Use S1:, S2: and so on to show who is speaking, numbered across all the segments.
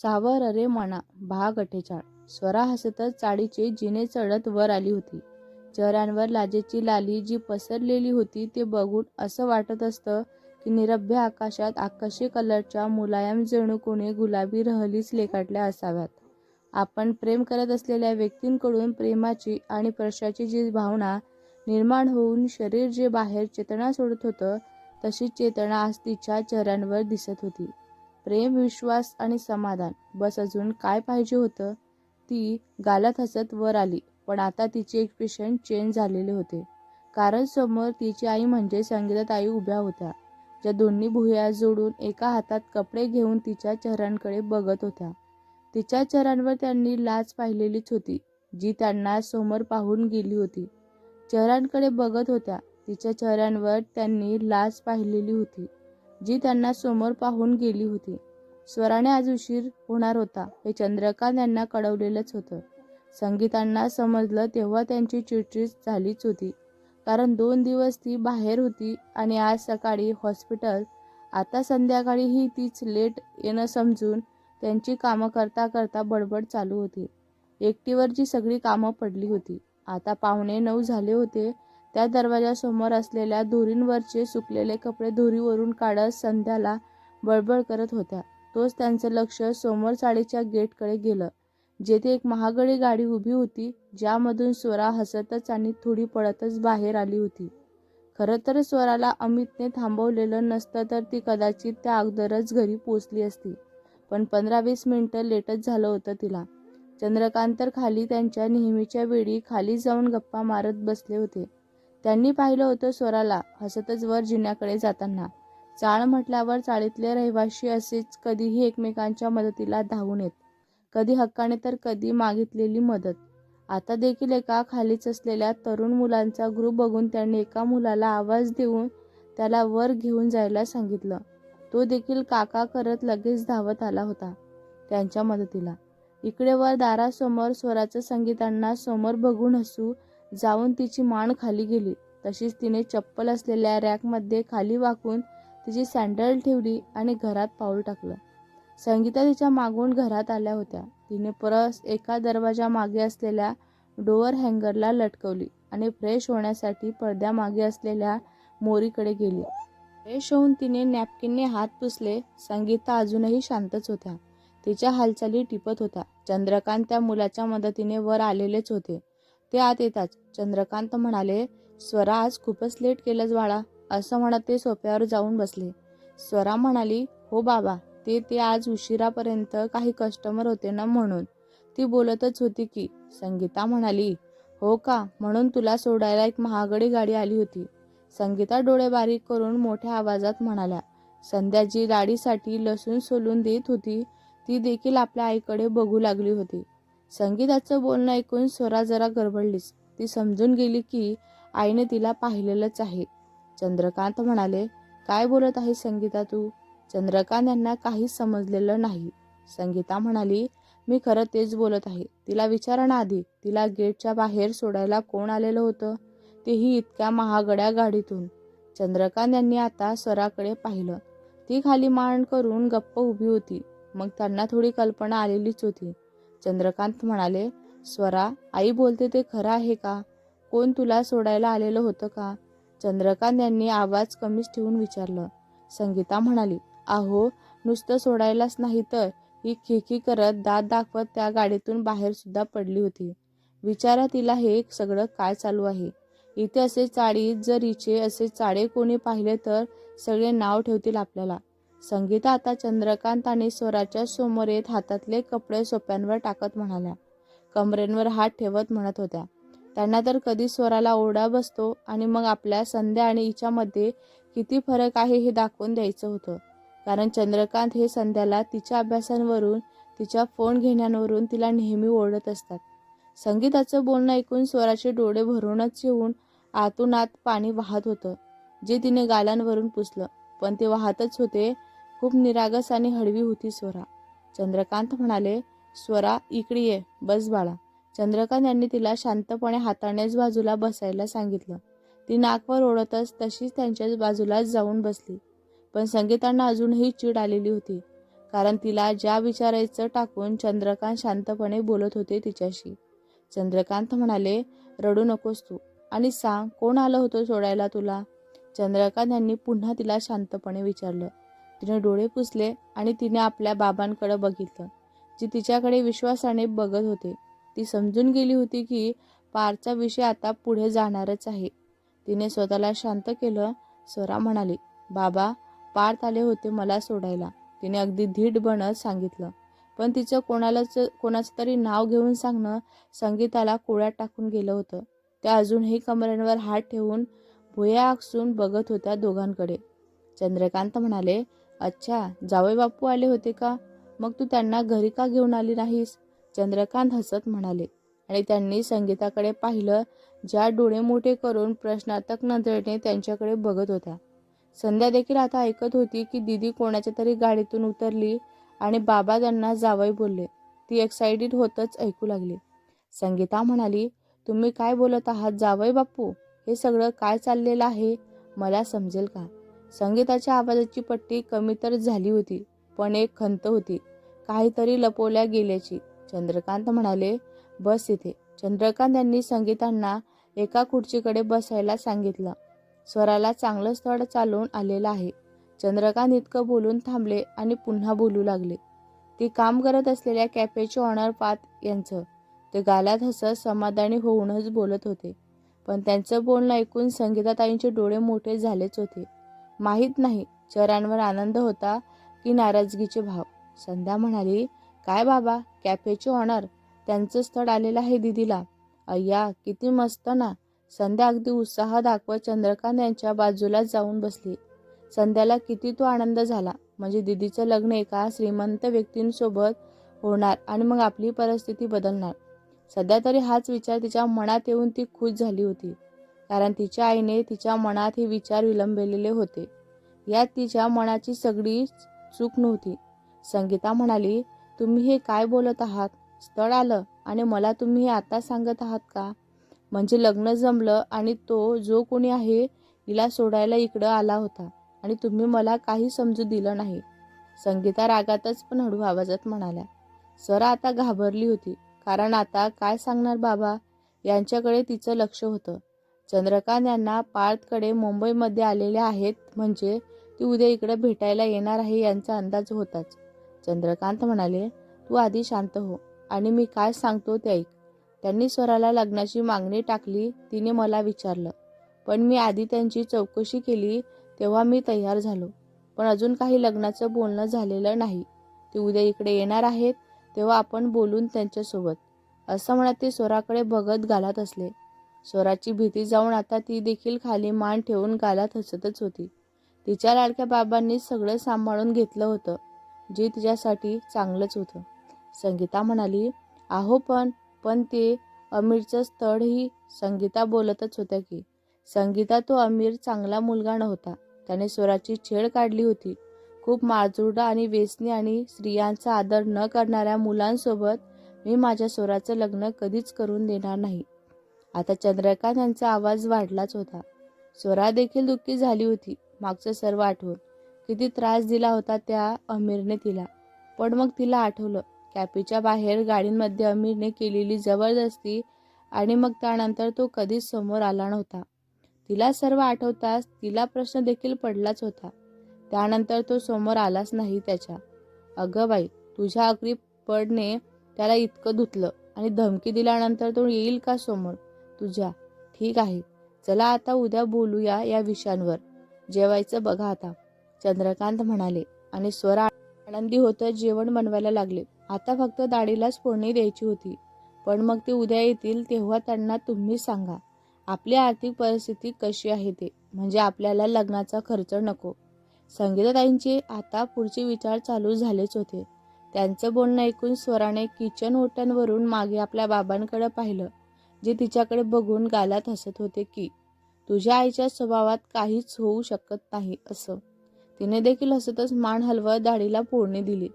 S1: सावर अरे मना भाग 48. स्वरा हसतच चाळीचे जिने चढत वर आली होती. चेहऱ्यांवर लाजेची लाली जी पसरलेली होती ते बघून असं वाटत असतं की निरभ्य आकाशात आकाशी कलरच्या मुलायम जणू कोणी गुलाबी रहलीच लेकाटल्या असाव्यात. आपण प्रेम करत असलेल्या व्यक्तींकडून प्रेमाची आणि स्पर्शाची जी भावना निर्माण होऊन शरीर जे बाहेर चेतना सोडत होतं तशी चेतना आज तिच्या चेहऱ्यांवर दिसत होती. प्रेम, विश्वास आणि समाधान. बस अजून काय पाहिजे होतं? ती गालात हसत वर आली, पण आता तिचे एक्सप्रेशन चेंज झालेले होते. कारण समोर तिची आई म्हणजे संगीताताई उभ्या होत्या, ज्या दोन्ही भुवया जोडून एका हातात कपडे घेऊन तिच्या चेहऱ्यांकडे बघत होत्या. तिच्या चेहऱ्यांवर त्यांनी लाज पाहिलेलीच होती, जी त्यांना समोर पाहून गेली होती. चेहऱ्यांकडे बघत होत्या. तिच्या चेहऱ्यांवर त्यांनी लाज पाहिलेली होती, जी त्यांना समोर पाहून गेली होती. स्वराने आज उशीर होणार होता हे चंद्रकांत यांना कळवलेलंच होतं. संगीतांना समजलं तेव्हा त्यांची चिडचिड झालीच होती. कारण 2 दिवस ती बाहेर होती आणि आज सकाळी हॉस्पिटल. आता संध्याकाळीही तीच लेट येणं समजून त्यांची कामं करता करता बडबड चालू होती. एकटीवरची सगळी कामं पडली होती. आता 8:45 झाले होते. त्या दरवाजासमोर असलेल्या दोरींवरचे सुकलेले कपडे दोरीवरून काढत संध्याला बडबड करत होत्या. तोच त्यांचं लक्ष समोर चाळीच्या गेटकडे गेलं, जेथे एक महागडी गाडी उभी होती, ज्यामधून स्वरा हसतच आणि थोडी पळतच बाहेर आली होती. खरं तर स्वराला अमितने थांबवलेलं नसतं तर ती कदाचित त्या अगोदरच घरी पोचली असती. पण 15-20 मिनिटं लेटच झालं होतं तिला. चंद्रकांत तर खाली त्यांच्या नेहमीच्या वेळी खाली जाऊन गप्पा मारत बसले होते. त्यांनी पाहिलं होतं स्वराला हसतच वर जिन्याकडे जाताना. चाळ म्हटल्यावर चाळीतले रहिवाशी असेच कधीही एकमेकांच्या मदतीला धावून येत, कधी हक्काने तर कधी मागितलेली मदत. आता देखील एका खालीच असलेल्या तरुण मुलांचा ग्रुप बघून त्यांनी एका मुलाला आवाज देऊन त्याला वर घेऊन जायला सांगितलं. तो देखील काका करत लगेच धावत आला होता त्यांच्या मदतीला. इकडे वर दारासमोर स्वराचं संगीतांना समोर बघून हसू जाऊन तिची मान खाली गेली. तशीच तिने चप्पल असलेल्या रॅकमध्ये खाली वाकून तिची सँडल ठेवली आणि घरात पाऊल टाकलं. संगीता तिच्या मागून घरात आल्या होत्या. तिने परस एका दरवाजा मागे असलेल्या डोअर हँगरला लटकवली आणि फ्रेश होण्यासाठी पडद्यामागे असलेल्या मोरीकडे गेली. फ्रेश होऊन तिने नॅपकिनने हात पुसले. संगीता अजूनही शांतच होत्या. तिच्या हालचाली टिपत होत्या. चंद्रकांत त्या मुलाच्या मदतीने वर आलेलेच होते. ते आत येताच चंद्रकांत म्हणाले, स्वरा आज खूपच लेट केलंच बाळा, असं म्हणत ते सोफ्यावर जाऊन बसले. स्वरा म्हणाली, हो बाबा, ते आज उशिरापर्यंत काही कस्टमर होते ना म्हणून. ती बोलतच होती की. संगीता म्हणाली, हो का, म्हणून तुला सोडायला एक महागडी गाडी आली होती. संगीता डोळे बारीक करून मोठ्या आवाजात म्हणाल्या. संध्या जी दाढीसाठी लसूण सोलून देत होती ती देखील आपल्या आईकडे बघू लागली होती. संगीताचं बोलणं ऐकून स्वरा जरा गडबडलीच. ती समजून गेली की आईने तिला पाहिलेलंच आहे. चंद्रकांत म्हणाले, काय बोलत आहे संगीता तू? चंद्रकांत यांना काहीच समजलेलं नाही. संगीता म्हणाली, मी खरं तेच बोलत आहे. तिला विचारा ना आधी, तिला गेटच्या बाहेर सोडायला कोण आलेलं होतं, तेही इतक्या महागड्या गाडीतून. चंद्रकांत यांनी आता स्वराकडे पाहिलं. ती खाली मान करून गप्प उभी होती. मग त्यांना थोडी कल्पना आलेलीच होती. चंद्रकांत म्हणाले, स्वरा, आई बोलते ते खरं आहे का? कोण तुला सोडायला आलेलं होतं का? चंद्रकांत यांनी आवाज कमीच ठेवून विचारलं. संगीता म्हणाली, अहो, नुसतं सोडायलाच नाही तर ही खिळखिळ करत दात दाखवत त्या गाडीतून बाहेर सुद्धा पडली होती. विचारा तिला हे सगळं काय चालू आहे. इथे असे चाळीत जर हिचे असे चाळे कोणी पाहिले तर सगळे नाव ठेवतील आपल्याला. संगीता आता चंद्रकांत आणि स्वराच्या समोर येत हातातले कपडे सोप्यांवर टाकत म्हणाल्या. कमरेंवर हात ठेवत म्हणत होत्या. त्यांना तर कधी स्वराला ओरडा बसतो आणि मग आपल्या संध्या आणि हिच्यामध्ये किती फरक आहे हे दाखवून द्यायचं होतं. कारण चंद्रकांत हे संध्याला तिच्या अभ्यासांवरून, तिच्या फोन घेण्यावरून तिला नेहमी ओरडत असतात. संगीताचं बोलणं ऐकून स्वराचे डोळे भरूनच येऊन आतून आत पाणी वाहत होतं, जे तिने गालांवरून पुसलं. पण ते वाहतच होते. खूप निरागस आणि हळवी होती स्वरा. चंद्रकांत म्हणाले, स्वरा, इकडे ये, बस बाळा. चंद्रकांत यांनी तिला शांतपणे हातानेच बाजूला बसायला सांगितलं. ती नाकवर ओढतच तशीच त्यांच्या बाजूलाच जाऊन बसली. पण संगीतांना अजूनही चीड आलेली होती. कारण तिला ज्या विचारायचं टाकून चंद्रकांत शांतपणे बोलत होते तिच्याशी. चंद्रकांत म्हणाले, रडू नकोस तू, आणि सांग कोण आलं होतं सोडायला तुला? चंद्रकांत यांनी पुन्हा तिला शांतपणे विचारलं. तिने डोळे पुसले आणि तिने आपल्या बाबांकडे बघितलं, जे तिच्याकडे विश्वासाने बघत होते. ती समजून गेली होती की पारचा विषय आता पुढे जाणारच आहे. तिने स्वतःला शांत केलं. स्वरा म्हणाली, बाबा, पार्थ आले होते मला सोडायला. तिने अगदी धीट बनत सांगितलं. पण तिचं कोणाचं तरी नाव घेऊन सांगणं संगीताला कोळ्यात टाकून गेलं होतं. त्या अजूनही कमरेवर हात ठेवून भुया आकसून बघत होत्या दोघांकडे. चंद्रकांत म्हणाले, अच्छा, जावई बापू आले होते का? मग तू त्यांना घरी का घेऊन आली नाहीस? चंद्रकांत हसत म्हणाले, आणि त्यांनी संगीताकडे पाहिलं, ज्या डोळे मोठे करून प्रश्नार्थक नजरेने त्यांच्याकडे बघत होत्या. संध्या देखील आता ऐकत होती की दीदी कोणाच्या तरी गाडीतून उतरली आणि बाबा त्यांना जावई बोलले. ती एक्साइटेड होतच ऐकू लागली. संगीता म्हणाली, तुम्ही काय बोलत आहात जावई बापू? हे सगळं काय चाललेलं आहे? मला समजेल का? संगीताच्या आवाजाची पट्टी कमी तर झाली होती, पण एक खंत होती, काहीतरी लपवल्या गेल्याची. चंद्रकांत म्हणाले, बस इथे. चंद्रकांत यांनी संगीतांना एका खुर्चीकडे बसायला सांगितलं. स्वराला चांगलं स्थळ चालून आलेलं आहे. चंद्रकांत इतकं बोलून थांबले आणि पुन्हा बोलू लागले. ती काम करत असलेल्या कॅफेचे ऑनर पार्थ यांचं. ते गालात हसत समाधानी होऊनच बोलत होते, पण त्यांचं बोलणं ऐकून संगीताताईंचे डोळे मोठे झालेच होते. माहीत नाही चेहऱ्यांवर आनंद होता की नाराजगीचे भाव. संध्या म्हणाली, काय बाबा, कॅफेचे ऑनर? त्यांचं स्थळ आलेलं आहे दीदीला. अय्या, किती मस्त ना. संध्या अगदी उत्साह दाखवत चंद्रकांत यांच्या बाजूला जाऊन बसली. संध्याला किती तो आनंद झाला. म्हणजे दीदीचं लग्न एका श्रीमंत व्यक्तींसोबत होणार आणि मग आपली परिस्थिती बदलणार. सध्या तरी हाच विचार तिच्या मनात येऊन ती खुश झाली होती, कारण तिच्या आईने तिच्या मनात हे विचार विलंबलेले होते. यात तिच्या मनाची सगळी चूक नव्हती. संगीता म्हणाली, तुम्ही हे काय बोलत आहात? स्थळ आलं आणि मला तुम्ही हे आता सांगत आहात का? म्हणजे लग्न जमलं आणि तो जो कोणी आहे हिला सोडायला इकडं आला होता आणि तुम्ही मला काही समजू दिलं नाही. संगीता रागातच पण हळू आवाजात म्हणाल्या. स्वरा आता घाबरली होती, कारण आता काय सांगणार बाबा यांच्याकडे तिचं लक्ष होतं. चंद्रकांत यांना पार्थकडे मुंबईमध्ये आलेले आहेत, म्हणजे ती उद्या इकडे भेटायला येणार आहे यांचा अंदाज होताच. चंद्रकांत म्हणाले, तू आधी शांत हो आणि मी काय सांगतो ते ऐक. त्यांनी स्वराला लग्नाची मागणी टाकली. तिने मला विचारलं, पण मी आधी त्यांची चौकशी केली. तेव्हा मी तयार झालो, पण अजून काही लग्नाचं बोलणं झालेलं नाही. ते उद्या इकडे येणार आहेत, तेव्हा आपण बोलून त्यांच्यासोबत, असं म्हणत ते स्वराकडे बघत गालात हसले. स्वराची भीती जाऊन आता ती देखील खाली मान ठेवून गालात हसतच होती. तिच्या लाडक्या बाबांनी सगळं सांभाळून घेतलं होतं, जे तिच्यासाठी चांगलंच होतं. संगीता म्हणाली, आहो पण ते अमीरचं स्थळही. संगीता बोलतच होत्या की. संगीता, तो अमीर चांगला मुलगा नव्हता. त्याने स्वराची छेड काढली होती. खूप माजूर्डा आणि व्यसनी आणि स्त्रियांचा आदर न करणाऱ्या मुलांसोबत मी माझ्या स्वराचं लग्न कधीच करून देणार नाही. आता चंद्रकांत यांचा आवाज वाढलाच होता. स्वरा देखील दुःखी झाली होती. मागचं सर्व आठवून किती त्रास दिला होता त्या अमीरने तिला. पण मग तिला आठवलं कॅफेच्या बाहेर गाडींमध्ये अमीरने केलेली जबरदस्ती, आणि मग त्यानंतर तो कधीच समोर आला नव्हता. तिला सर्व आठवताच तिला प्रश्न देखील पडलाच होता. त्यानंतर तो समोर आलाच नाही त्याच्या. अगं बाई, तुझ्या अगदी पडने त्याला इतकं धुतलं आणि धमकी दिल्यानंतर तो येईल का समोर तुझ्या? ठीक आहे, चला आता उद्या बोलूया या विषयांवर. जेवायचं बघा आता, चंद्रकांत म्हणाले, आणि स्वरा आनंदी होतं जेवण बनवायला लागले. आता फक्त दाढीलाच फोडणी द्यायची होती. पण मग ते उद्या येतील तेव्हा त्यांना तुम्ही सांगा आपली आर्थिक परिस्थिती कशी आहे ते, म्हणजे आपल्याला लग्नाचा खर्च नको. संगीताताईंचे आता पुढचे विचार चालू झालेच होते. त्यांचं बोलणं ऐकून स्वराने किचन ओट्यांवरून मागे आपल्या बाबांकडे पाहिलं, जे तिच्याकडे बघून गालात हसत होते की, तुझ्या आईच्या स्वभावात काहीच होऊ शकत नाही असं. तिने देखील हसतच मान हलवत दाढीला फोडणी दिली.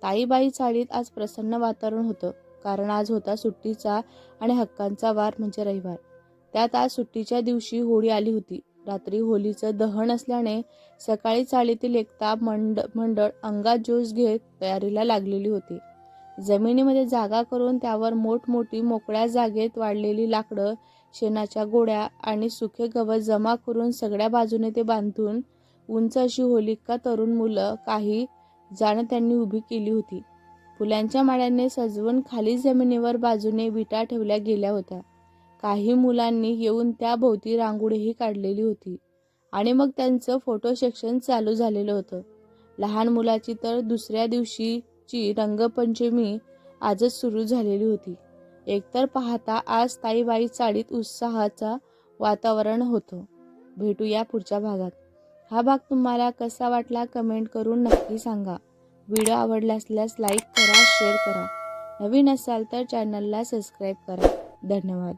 S1: ताईबाई चाळीत आज प्रसन्न वातावरण होतं, कारण आज होता सुट्टीचा आणि हक्कांचा वार, म्हणजे रविवार. त्यात आज सुट्टीच्या दिवशी होळी आली होती. रात्री होलीचं दहन असल्याने सकाळी चाळीतील एकता मंडळ अंगात जोश घेत तयारीला लागलेली होती. जमिनीमध्ये जागा करून त्यावर मोठमोठी मोकळ्या जागेत वाढलेली लाकडं, शेणाच्या गोळ्या आणि सुखे गवत जमा करून सगळ्या बाजूने ते बांधून उंच अशी होलिका तरुण मुलं काही जाणत्यांनी उभी केली होती. फुलांच्या माळ्यांनी सजवून खाली जमिनीवर बाजूने विटा ठेवल्या गेल्या होत्या. काही मुलांनी येऊन त्या भोवती रांगोळीही काढलेली होती आणि मग त्यांचं फोटो सेक्शन चालू झालेलं होतं. लहान मुलाची तर दुसऱ्या दिवशीची रंगपंचमी आजच सुरू झालेली होती. एकतर पाहता आज ताईबाई चाळीत उत्साहाचा वातावरण होतं. भेटूया पुढच्या भागात. हा भाग तुम्हाला कसा वाटला कमेंट करून नक्की सांगा. व्हिडिओ आवडला असल्यास लाईक करा, शेअर करा. नवीन असाल तर चॅनलला सबस्क्राईब करा. धन्यवाद.